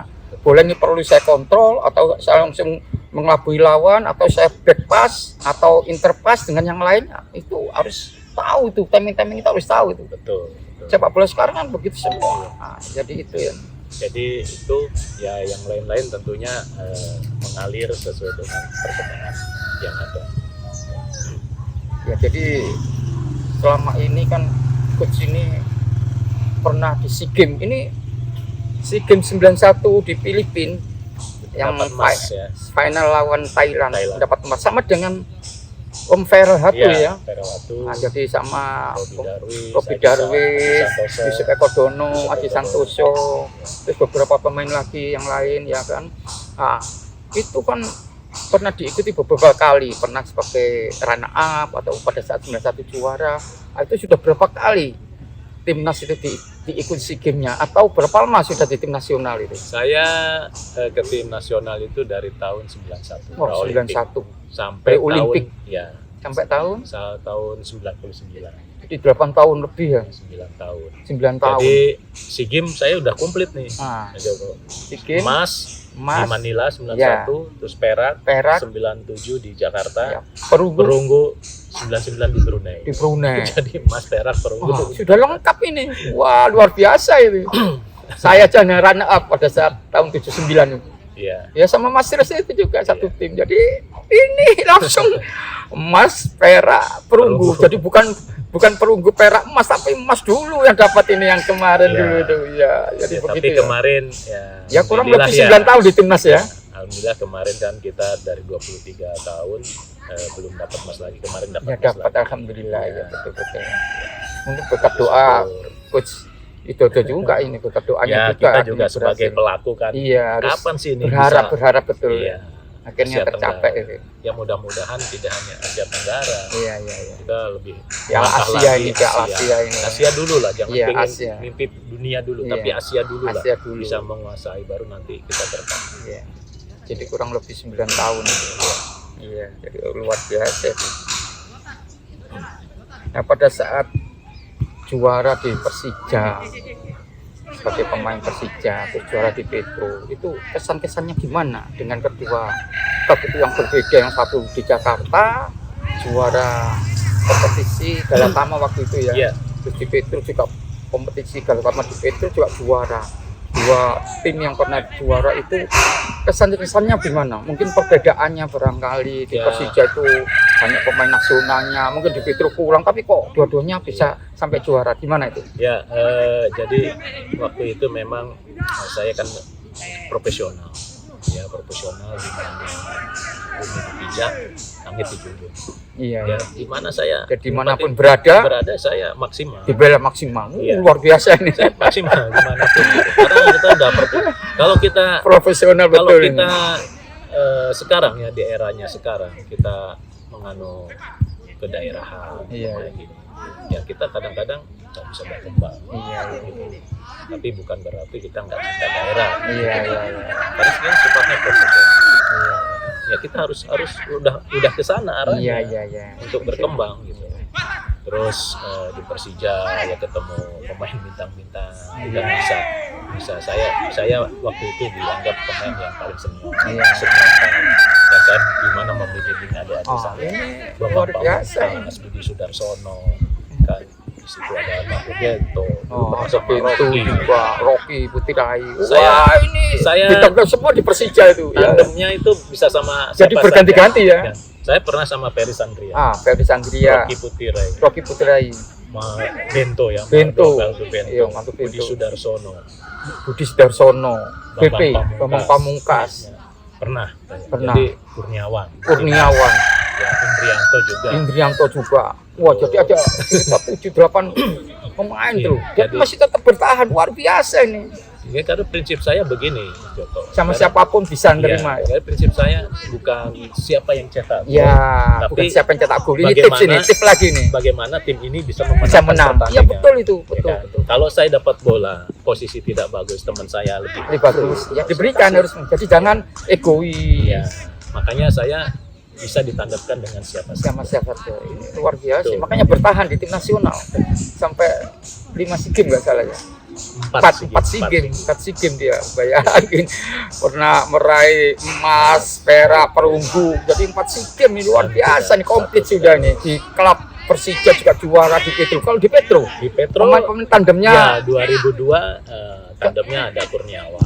Bola ini perlu saya kontrol atau saya langsung mengelabui lawan atau saya back pass atau interpass dengan yang lain. Itu harus tahu itu, timing itu harus tahu itu. Betul. Sepak bola sekarang kan begitu semua. Jadi itu ya. Jadi itu ya yang lain-lain tentunya mengalir sesuai dengan perkembangan yang ada. Ya jadi selama ini kan coach ini pernah di SEA Games ini SEA Games 91 di Filipina yang final lawan Thailand. Dapat emas sama dengan Om Ferel Hatu ya. Jadi sama Robi Darwis, Yusuf Eko Dono, Adi Santoso, terus beberapa pemain lagi yang lain ya kan. Itu kan pernah diikuti beberapa kali, pernah sebagai runner up atau pada saat 91 juara. Itu sudah berapa kali timnas itu diikut SEA Games-nya atau berapa lama sudah di tim nasional itu? Saya ke tim nasional itu dari tahun 91. Oh, 91 sampai Olimpik. Ya. Sampai tahun 99. Jadi 8 tahun lebih ya? 9 tahun. 9 tahun. Jadi SEA Games saya udah komplit nih. SEA Games Emas di Manila 91, ya. Terus Perak 97 di Jakarta. Ya. Perunggu 99 di Brunei. Jadi emas, perak, perunggu. Sudah lengkap ini. Wah, luar biasa ini. Saya aja runner up pada saat tahun 79 itu. Iya. Ya sama Mas Res itu juga satu tim. Jadi ini langsung emas, perak, perunggu. Jadi bukan perunggu, perak, emas, tapi emas dulu yang dapat ini yang kemarin dulu itu. Ya, jadi begitu. Tapi kemarin ya kurang lebih 9 tahun di timnas ya. Alhamdulillah kemarin kan kita dari 23 tahun belum dapat emas lagi, kemarin dapat emas dapat lagi. Alhamdulillah ya betul. Mungkin berkat doa coach itu juga ini berkat doanya ya, kita juga sebagai pelaku kan. Iya, kapan sih ini berharap betul. Iya. Akhirnya tercapai itu. Ya mudah-mudahan tidak hanya Asia Tenggara. Iya. Kita lebih ya Asia ini, Asia ini. Asia dulu lah, jangan pengen mimpi dunia dulu, tapi Asia dulu lah. Dulu. Bisa menguasai baru nanti kita terbang. Iya. Jadi kurang lebih 9 tahun. Iya, jadi luar biasa. Nah pada saat juara di Persija, sebagai pemain Persija, terus juara di Petro, itu kesan-kesannya gimana dengan kedua klub itu yang berbeda, yang satu di Jakarta juara kompetisi Galatama waktu itu ya, Iya. terus di Petro juga kompetisi Galatama, di Petro juga juara. Dua tim yang pernah juara itu kesan-kesannya gimana? Mungkin perbedaannya barangkali di Ya. Persija itu banyak pemain nasionalnya, mungkin di Petro kurang, tapi kok dua-duanya bisa sampai juara, gimana itu? Ya, jadi waktu itu memang saya kan profesional, ya profesional di mana bumi dipijak, langit dijunjung. Iya, Ya, di mana saya jadi dimanapun berada saya maksimal. dibela maksimal. Iya. Luar biasa ini, Saya maksimal dimanapun. Gitu. Karena kita udah kalau kita profesional kalau betul kita ini. sekarang ya di eranya sekarang kita menganu kedaerahan Iya. kayak gini. Ya kita kadang-kadang nggak bisa berkembang. Iya, Gitu. Tapi bukan berarti kita nggak cinta daerah. iya, iya, Karena sebenarnya sifatnya profesional. Ya kita harus udah ke sana arahnya iya. untuk berkembang gitu. Terus di Persija ya ketemu pemain bintang-bintang dan bisa saya waktu itu dianggap pemain yang paling senior. Iya. Dan kan gimana membimbing adik-adik Oh, saya. ini Bapak luar biasa. Mas Budi Sudarsono kan di situ ada Pak Gento. Oh, termasuk masuk pintu Rocky. juga, Rocky Putirai. Saya- Wah, ini saya- bintang semua di Persija itu. Ya. Tandemnya itu bisa sama Jadi siapa berganti-ganti saja. ya? Dan saya pernah sama Ferry Sandria, Ferdi Sandria, Rocky Putirai, Rocky Putirai, Bento ya, Bento. Bento, Iya, Mantu Budi Bento. Sudarsono, Budi Sudarsono, BP, Bambang Pamungkas, Ya, pernah. Pernah. Jadi Kurniawan, Kurniawan, ya, Indrianto juga. Indrianto juga. Wah, jadi ada 7-8 pemain Iya, tuh. Jadi jadi- masih tetap bertahan, luar biasa ini. Ya, karena prinsip saya begini, Joko. Sama Karena- siapapun bisa nerima. Ya, karena prinsip saya bukan siapa yang cetak gol, Ya, tapi bukan siapa yang cetak gol. Ini bagaimana- tips ini, tips lagi nih. bagaimana tim ini bisa Bisa memenangkan menang. Iya pertandingan. betul itu, Ya betul, kan? betul. Kalau saya dapat bola, posisi tidak bagus, teman saya lebih Ini bagus. Ya diberikan harus. Jadi jangan egois. Ya, makanya saya bisa ditandemkan dengan siapa Sama saja. siapa tuh. Ini luar biasa. Betul. Makanya bertahan di tim nasional sampai 5 SEA Games nggak salah ya. 4 SEA Games dia. Bayangin pernah meraih emas, perak, perunggu. Jadi 4 SEA Games ini luar biasa nih, komplit sudah nih. Di klub Persija juga juara di Petro. Kalau di Petro, Di Petro pemain tandemnya ya 2002 tandemnya ada Kurniawan,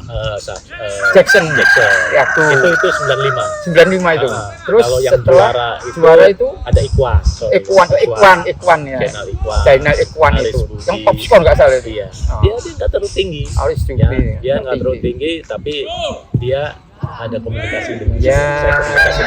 Jackson. Ya tuh. itu 95. 95 itu. Terus kalau yang setelah juara itu ada Ikwan. Sorry, Ikwan ya. Channel Ikwan. Zainal Ikwan Aris itu. Budi. Yang top skor nggak salah itu. Iya. Oh. Dia nggak terlalu tinggi. Aris Ya, Budi. dia nggak terlalu tinggi, tapi dia ada komunikasi dengan Ya. saya komunikasi.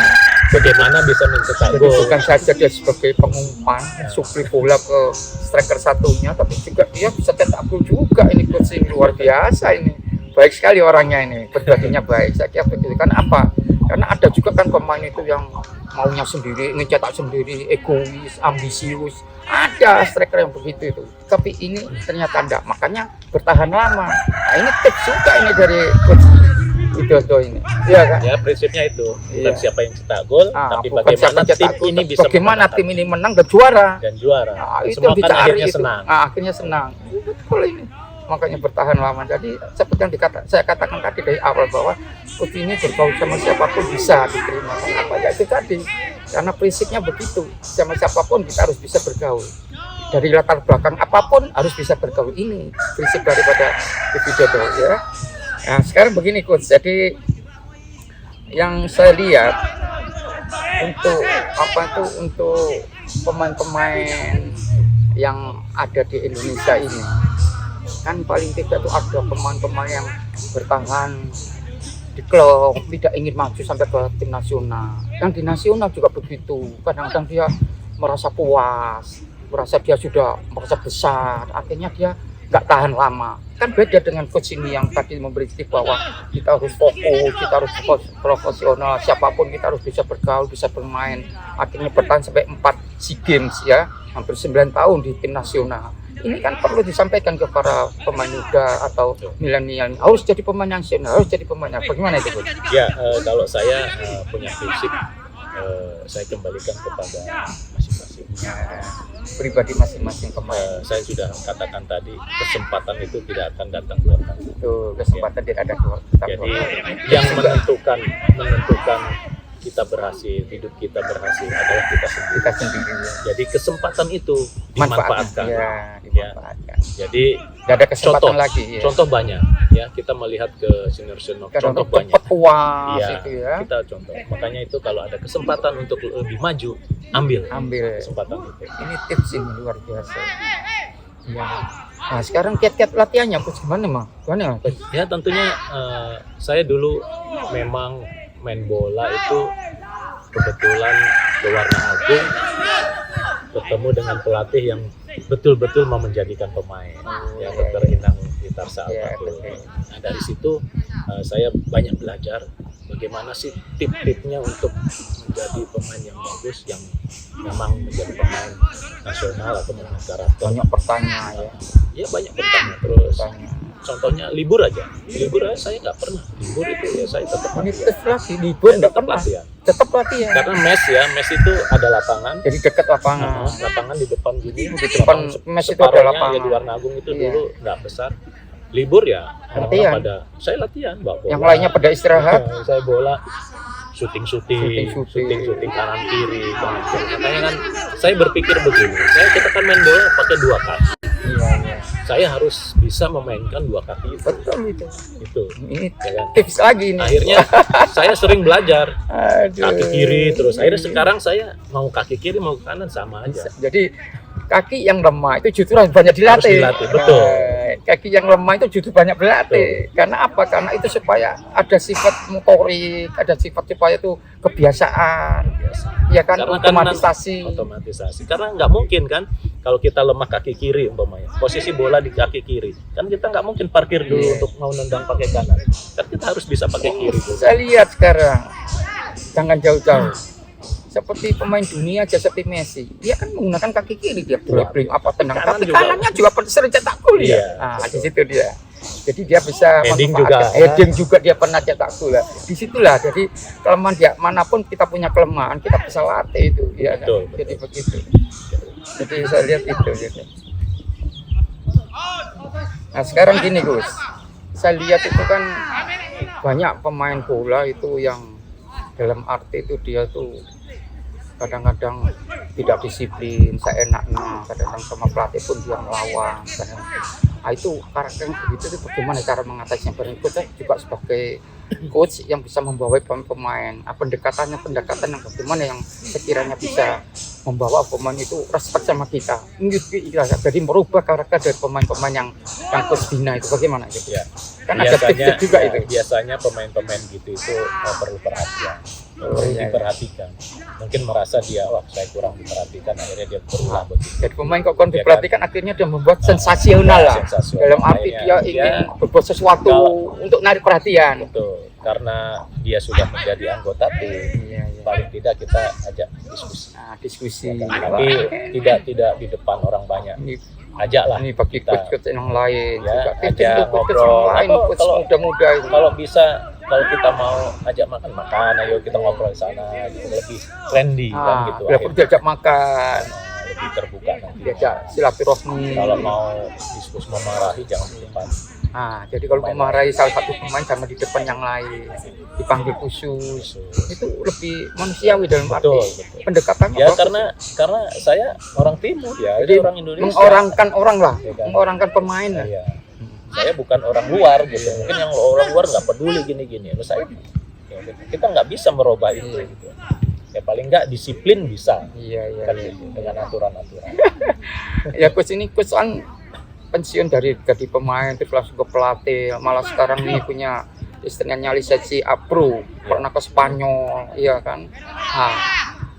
Bagaimana bisa mencetak Jadi gol? bukan saja dia sebagai pengumpan, supli bola ke striker satunya, tapi juga dia bisa cetak gol juga. Ini coach ini luar biasa ini. Baik sekali orangnya ini, berbaginya baik. Saya kira begitu. Karena apa? Karena ada juga kan pemain itu yang maunya sendiri, ingin cetak sendiri, egois, ambisius. Ada striker yang begitu itu. Tapi ini ternyata enggak. Makanya bertahan lama. Nah, ini tips juga ini dari coach Widodo ini. Iya kan? Ya prinsipnya itu bukan Iya. siapa yang cetak gol, tapi Bukan bagaimana siapa tim cetak gol, ini bisa bagaimana memenangkan tim ini menang dan juara. dan juara. Nah, Dan itu semua yang kan dicari akhirnya itu. senang. Nah, akhirnya senang. Betul ini. Makanya bertahan lama. Jadi seperti yang saya katakan tadi dari awal bahwa coach ini bergaul sama siapapun bisa diterima. Kenapa? Ya itu tadi. Karena prinsipnya begitu. Sama siapapun kita harus bisa bergaul. Dari latar belakang apapun harus bisa bergaul. Ini prinsip daripada Widodo ya. Nah, sekarang begini coach. Jadi yang saya lihat untuk pemain-pemain yang ada di Indonesia ini kan paling tidak tuh ada pemain-pemain yang bertahan di klub, tidak ingin maju sampai ke tim nasional. Yang di nasional juga begitu, kadang-kadang dia merasa puas, merasa dia sudah merasa besar, akhirnya dia nggak tahan lama. Kan beda dengan coach ini yang tadi memberi tips bahwa kita harus fokus, kita harus profesional, siapapun kita harus bisa bergaul, bisa bermain. Akhirnya bertahan sampai 4 SEA Games ya, hampir 9 tahun di tim nasional. Ini kan perlu disampaikan kepada pemain muda atau milenial, harus jadi pemain nasional, harus jadi pemain. Bagaimana itu, coach? Ya kalau saya punya prinsip, saya kembalikan kepada masing-masing punya pribadi masing-masing pemain. Saya sudah katakan tadi, kesempatan itu tidak akan datang dua kali. Itu kesempatan tidak ada dua Jadi yang menentukan kita berhasil, hidup kita berhasil adalah kita sendiri. kita sendiri. Jadi kesempatan itu dimanfaatkan. Ya, dimanfaatkan. Jadi Tidak ada kesempatan contoh, lagi. Ya. contoh banyak ya, kita melihat ke senior-senior, contoh banyak. Cepat puas Iya, itu ya. kita contoh. Makanya itu kalau ada kesempatan untuk lebih maju, ambil Ambil. kesempatan itu. Ini tips ini luar biasa. Ya. Nah, sekarang kiat-kiat latihannya Coach gimana, Mas? Gimana, Coach? Ya tentunya saya dulu memang main bola itu kebetulan ke Warna Agung, ketemu dengan pelatih yang betul-betul mau menjadikan pemain, ya Dr. Inang Witarsa Ya, Almatul. betul. Nah, dari situ saya banyak belajar bagaimana sih tip-tipnya untuk menjadi pemain yang bagus, yang memang menjadi pemain nasional atau pemain karakter. Banyak pertanyaan ya. Ya banyak bertanya terus. Pertanyaan. Contohnya libur aja saya nggak pernah libur itu, ya saya tetap Ini latihan. tips lagi libur Saya enggak tetap pernah. latihan. Tetap latihan. Karena mes itu ada lapangan. Jadi dekat lapangan. Lapangan di depan gini, Di depan mes itu ada separuhnya lapangan. ya di Warna Agung itu Iya. dulu nggak besar. Libur ya orang-orang Latihan. pada saya latihan bawa bola. Yang lainnya pada istirahat. Saya bola syuting kanan kiri. Makanya kan saya berpikir begini, kita kan main bola pakai dua kaki. Iya, iya. Saya harus bisa memainkan dua kaki itu. Betul itu. Itu. Ini Ya kan? tips lagi nih. Akhirnya saya sering belajar Aduh. kaki kiri terus. Akhirnya sekarang saya mau kaki kiri mau kanan sama aja. Jadi kaki yang lemah itu justru harus banyak dilatih. Harus dilatih, betul. Kaki yang lemah itu justru banyak berlatih. Karena apa? Karena itu supaya ada sifat motorik, ada sifat supaya itu kebiasaan. Ya kan, Karena otomatisasi. otomatisasi. Karena nggak mungkin kan kalau kita lemah kaki kiri umpamanya, posisi bola di kaki kiri, kan kita nggak mungkin parkir dulu Iya. untuk mau nendang pakai kanan. Kan kita harus bisa pakai kiri dulu. Saya lihat sekarang, jangan jauh-jauh. Seperti pemain dunia aja seperti Messi, dia kan menggunakan kaki kiri, dia dribbling apa tendang, Kanan tapi juga. kanannya juga sering cetak gol Iya, ya. Nah, di betul. situ dia. Jadi dia bisa Heading memanfaatkan. juga. Heading juga dia pernah cetak gol. Disitulah. Jadi kelemahan dia, manapun kita punya kelemahan, kita bisa latih itu. Ya, kan? Betul, Jadi begitu. Jadi saya lihat itu. Gitu. Nah sekarang gini Gus, saya lihat itu kan banyak pemain bola itu yang dalam arti itu dia tuh kadang-kadang tidak disiplin, seenaknya, kadang-kadang sama pelatih pun dia melawan. Nah itu karakter yang begitu itu bagaimana cara mengatasinya? Berikut juga sebagai coach yang bisa membawa pemain, pendekatan yang bagaimana yang sekiranya bisa membawa pemain itu respect sama kita. Jadi merubah karakter dari pemain-pemain yang coach bina itu bagaimana gitu. Ya. Kan ada tips juga itu. Biasanya pemain-pemain gitu itu perlu perhatian, perlu iya. diperhatikan. Mungkin merasa dia, wah saya kurang diperhatikan, akhirnya dia berulah begitu. Jadi pemain kok Ya, diperhatikan akhirnya dia membuat sensasional lah. Sensasional. Dalam arti dia Makanya ingin berbuat sesuatu untuk narik perhatian. Betul, karena dia sudah menjadi anggota tim, Iya, iya. paling tidak kita ajak diskusi. Nah, diskusi. Tapi tidak di depan orang banyak. Ini, Ajaklah ini bagi kita. coach yang lain Ya, juga. ajak Coach yang ngobrol. lain, Atau coach kalau- muda-muda itu. Kalau bisa, kalau kita mau ajak makan, ayo kita ngobrol di sana, gitu. Lebih trendy kan gitu. Bila perlu diajak makan, Lebih terbuka nanti. diajak silaturahmi. Kalau mau diskusi memarahi jangan di depan. Nah, jadi kalau memarahi salah satu pemain sama di depan yang lain, dipanggil khusus, itu lebih manusiawi dalam Betul, arti betul. pendekatannya. Ya bagus. karena saya orang timur ya, Jadi dia orang Indonesia. mengorangkan orang lah, Ya kan? mengorangkan pemain lah. Iya. Saya bukan orang luar gitu. Mungkin yang orang luar nggak peduli gini-gini. Terus saya ya, kita nggak bisa merubah itu gitu. Ya paling nggak disiplin bisa. Iya, iya. Kan gitu, dengan aturan-aturan. Ya coach ini coach kan pensiun dari jadi pemain terus langsung ke pelatih, malah sekarang nih punya istilahnya lisensi A-Pro, pernah ke Spanyol, iya kan. Nah,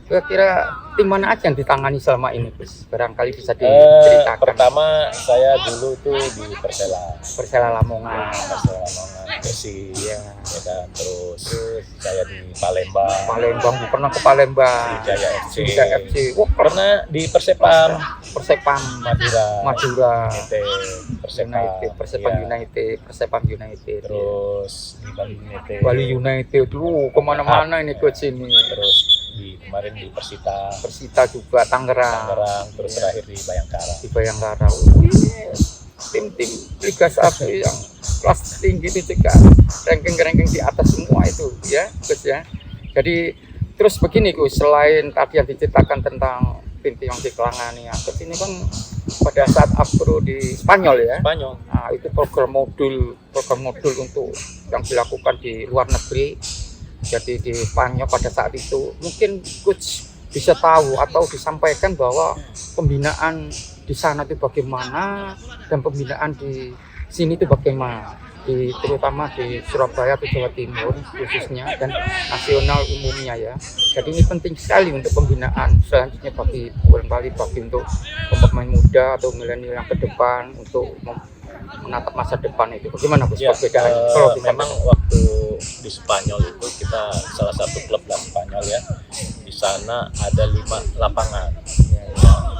kira-kira tim mana aja yang ditangani selama ini Gus? Barangkali bisa diceritakan. Pertama saya dulu tuh di Persela Lamongan, Persib, iya. ya kan. Terus saya di Palembang, Palembang, pernah ke Palembang, Jaya FC, Jaya FC, wah pernah di Persepam Persepam, Madura, Persepam iya. United, Persepam United. Terus di Bali United, Bali United dulu kemana-mana ini coach ini. terus kemarin di Persita Persita juga Tangerang. Tangerang, terus terakhir di Bayangkara. Di Bayangkara. Ini tim-tim Liga 1 yang kelas tinggi itu juga ranking-ranking di atas semua itu ya, Gus ya. Jadi terus begini Gus, selain tadi yang diceritakan tentang tim yang dikelangani, Gus ini kan pada saat Afro di Spanyol ya. Spanyol. Nah, itu program modul untuk yang dilakukan di luar negeri. Jadi di Spanyol pada saat itu mungkin Coach bisa tahu atau disampaikan bahwa pembinaan di sana itu bagaimana dan pembinaan di sini itu bagaimana, terutama di Surabaya atau Jawa Timur khususnya dan nasional umumnya ya. Jadi ini penting sekali untuk pembinaan selanjutnya bagi untuk pemain muda atau milenial yang ke depan untuk menatap masa depan itu. Bagaimana Gus perbedaannya? Kalau memang waktu di Spanyol itu kita salah satu klub lah Spanyol ya. Di sana ada 5 lapangan.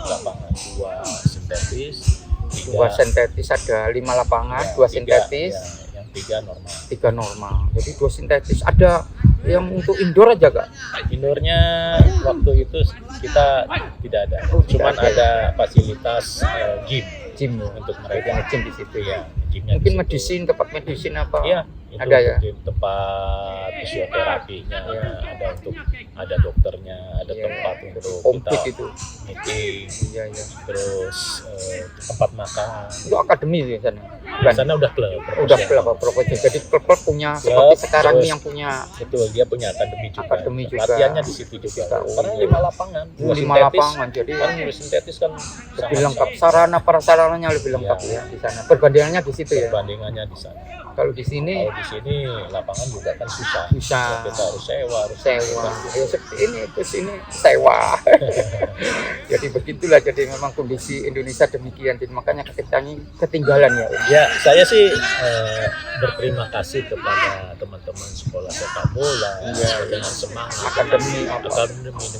Lapangan 2 sintetis, 2 sintetis ada 5 lapangan, 2 sintetis, yang 3 normal. 3 normal. Jadi 2 sintetis. Ada yang untuk indoor aja Kak? Indoornya waktu itu kita tidak ada. Cuman ada fasilitas gym untuk mereka yang gym di situ ya. Mungkin medisin, tempat medisin apa? Iya, ada ya. Tempat fisioterapinya, ada dokternya, ada tempat untuk komplit kita itu. meeting. Iya. Terus tempat makan. Itu akademi di sana. Di sana udah klub. Udah klub profesional. Jadi klub punya seperti sekarang ini yang punya. Betul, dia punya akademi juga. Latihannya di situ juga. Karena 5 lapangan. 5 lapangan. Jadi kan sintetis kan lebih lengkap. Sarana prasarananya lebih lengkap ya di sana. Perbandingannya di situ ya. Perbandingannya di sana. Kalau di sini lapangan juga kan susah. Kita harus sewa. Ya seperti ini terus ini sewa. Jadi begitulah, jadi memang kondisi Indonesia demikian. Jadi makanya ketinggalan ya. Ya, saya sih berterima kasih kepada teman-teman sekolah sepak bola dengan semangat akademi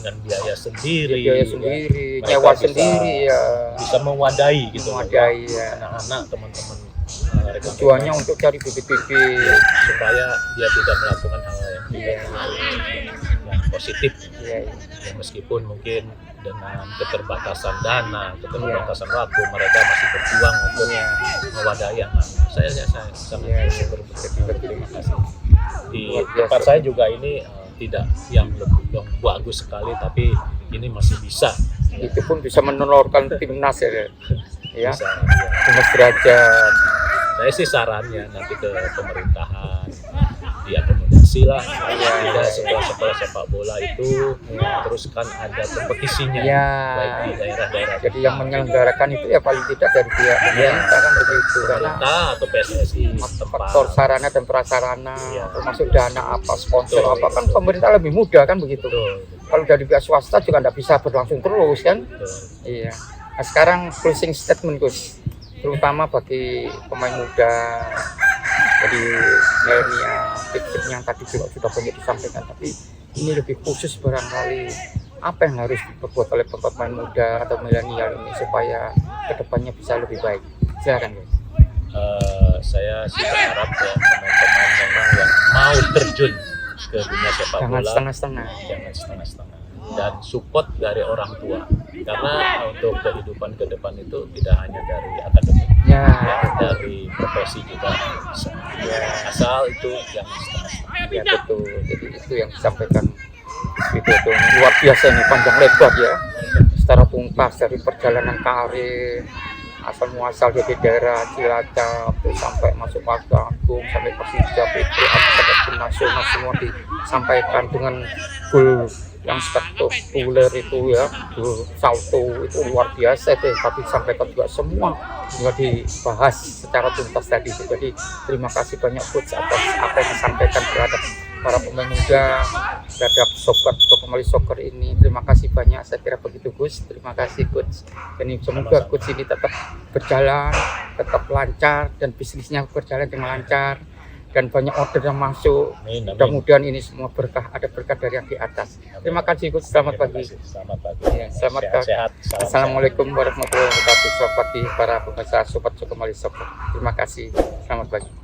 dengan biaya sendiri, nyewa sendiri ya. Bisa mewadahi gitu. Ya. Anak-anak teman-teman tujuannya untuk cari bibit-bibit supaya dia tidak melakukan hal yang positif. Ya, meskipun mungkin dengan keterbatasan dana, keterbatasan waktu, mereka masih berjuang untuk mewadahi anak. Saya sangat berterima kasih. Di tempat saya juga ini tidak yang bagus sekali, tapi ini masih bisa. Itu pun bisa menolorkan timnas ya. Bisa, Timnas derajat. Saya sih sarannya nanti ke pemerintahan diakomodasi lah, tidak sekolah sepak bola itu terus kan ada kompetisinya baik di daerah-daerah. Jadi yang menyelenggarakan itu ya paling tidak dari pihak pemerintah kan begitu, pemerintah atau PSSI, faktor sarana dan prasarana, termasuk dana apa, sponsor apa, kan pemerintah lebih mudah kan begitu. Kalau dari pihak swasta juga tidak bisa berlangsung terus kan. Iya. Nah, sekarang closing statement Gus, terutama bagi pemain muda, jadi milenial, tips yang tadi juga sudah banyak disampaikan, tapi ini lebih khusus barangkali apa yang harus diperbuat oleh pemain muda atau milenial ini supaya kedepannya bisa lebih baik. Silakan Gus. Saya sih berharap ya teman-teman memang yang mau terjun ke dunia sepak bola jangan setengah-setengah dan support dari orang tua, karena untuk kehidupan ke depan itu tidak hanya dari akademik, dari profesi juga bisa. Asal itu yang setengah-setengah. Ya betul, jadi itu yang disampaikan itu luar biasa ini, panjang lebar ya secara tuntas dari perjalanan karir asal muasal dari daerah Cilacap sampai masuk Pakar Agung sampai Persija, Petro, sampai tim nasional semua disampaikan dengan gol yang spektakuler itu ya, gol salto itu luar biasa itu, tapi disampaikan juga semua juga dibahas secara tuntas tadi. Jadi terima kasih banyak Coach atas apa yang disampaikan terhadap para pemain muda, terhadap kembali soccer ini. Terima kasih banyak, saya kira begitu Gus. Terima kasih Coach. Dan semoga Coach ini tetap berjalan, tetap lancar dan bisnisnya berjalan dengan lancar dan banyak order yang masuk. Mudah-mudahan ini semua berkah, ada berkah dari yang di atas. Terima kasih Coach. Selamat pagi. Selamat pagi. Ya, selamat sehat. Assalamualaikum warahmatullahi wabarakatuh. Selamat pagi para pemirsa Sobat Kembali Soccer. Terima kasih. Selamat pagi.